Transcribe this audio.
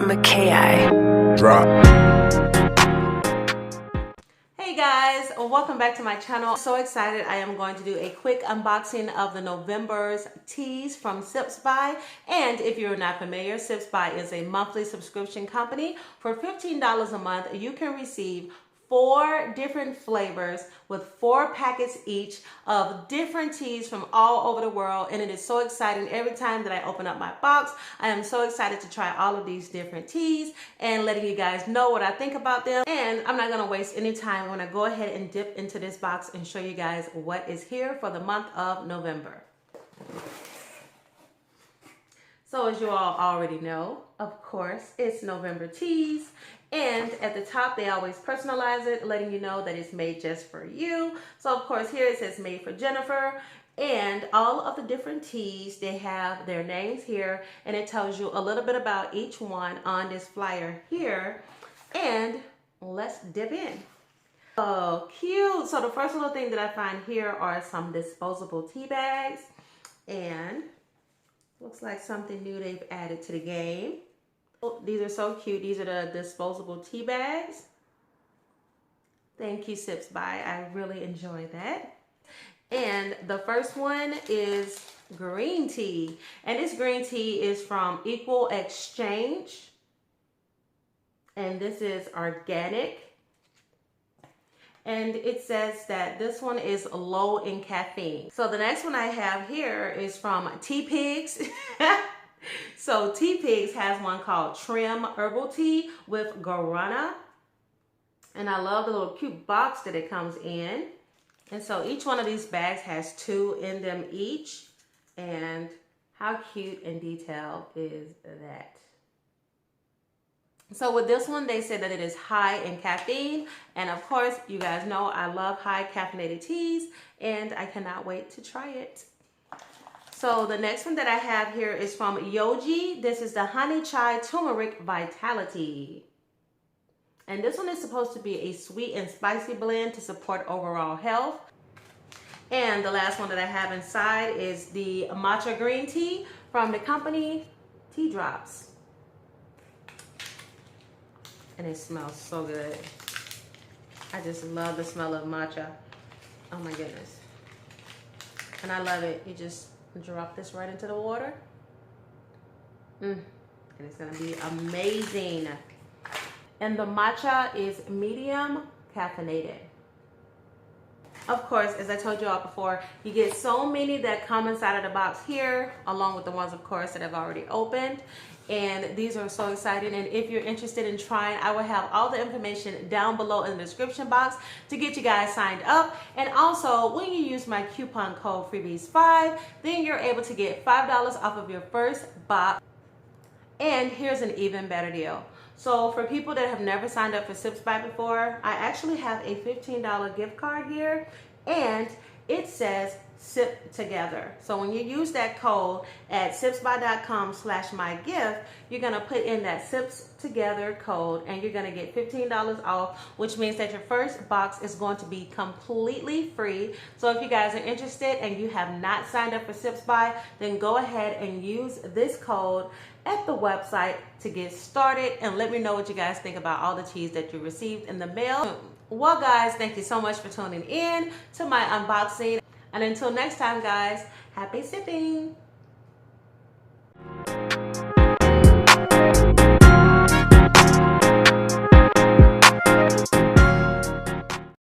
McKay. Drop. Hey guys, welcome back to my channel. So excited. I am going to do a quick unboxing of the November's teas from Sips By. And if you're not familiar, Sips By is a monthly subscription company. For $15 a month, you can receive 4 different flavors with 4 packets each of different teas from all over the world, and it is so exciting. Every time that I open up my box, I am so excited to try all of these different teas and letting you guys know what I think about them. And I'm not gonna waste any time. I'm gonna go ahead and dip into this box and show you guys what is here for the month of November. So as you all already know, of course, it's November teas. And at the top, they always personalize it, letting you know that it's made just for you. So of course, here it says made for Jennifer. And all of the different teas, they have their names here. And it tells you a little bit about each one on this flyer here. And let's dip in. Oh, cute. So the first little thing that I find here are some disposable tea bags. And looks like something new they've added to the game. Oh, these are so cute. These are the disposable tea bags. Thank you, Sips By. I really enjoy that. And the first one is green tea. And this green tea is from Equal Exchange. And this is organic. And it says that this one is low in caffeine. So the next one I have here is from Teapigs. So Teapigs has one called Trim Herbal Tea with Guarana. And I love the little cute box that it comes in. And so each one of these bags has 2 in them each. And how cute and detailed is that? So with this one, they said that it is high in caffeine. And of course, you guys know I love high caffeinated teas, and I cannot wait to try it. So the next one that I have here is from Yogi. This is the Honey Chai Turmeric Vitality. And this one is supposed to be a sweet and spicy blend to support overall health. And the last one that I have inside is the Matcha Green Tea from the company Tea Drops. And it smells so good. I just love the smell of matcha. Oh my goodness. And I love it. You just drop this right into the water. And it's gonna be amazing. And the matcha is medium caffeinated. Of course, as I told you all before, you get so many that come inside of the box here, along with the ones, of course, that I've already opened. And these are so exciting. And if you're interested in trying, I will have all the information down below in the description box to get you guys signed up. And also, when you use my coupon code FREEBIES5, then you're able to get $5 off of your first box. And here's an even better deal. So for people that have never signed up for Sips By before, I actually have a $15 gift card here, and it says Sip Together. So when you use that code at sipsby.com/mygift, you're gonna put in that Sips Together code, and you're gonna get $15 off, which means that your first box is going to be completely free. So if you guys are interested and you have not signed up for Sips By, then go ahead and use this code at the website to get started, and let me know what you guys think about all the teas that you received in the mail. Well guys, thank you so much for tuning in to my unboxing, and until next time guys, happy sipping.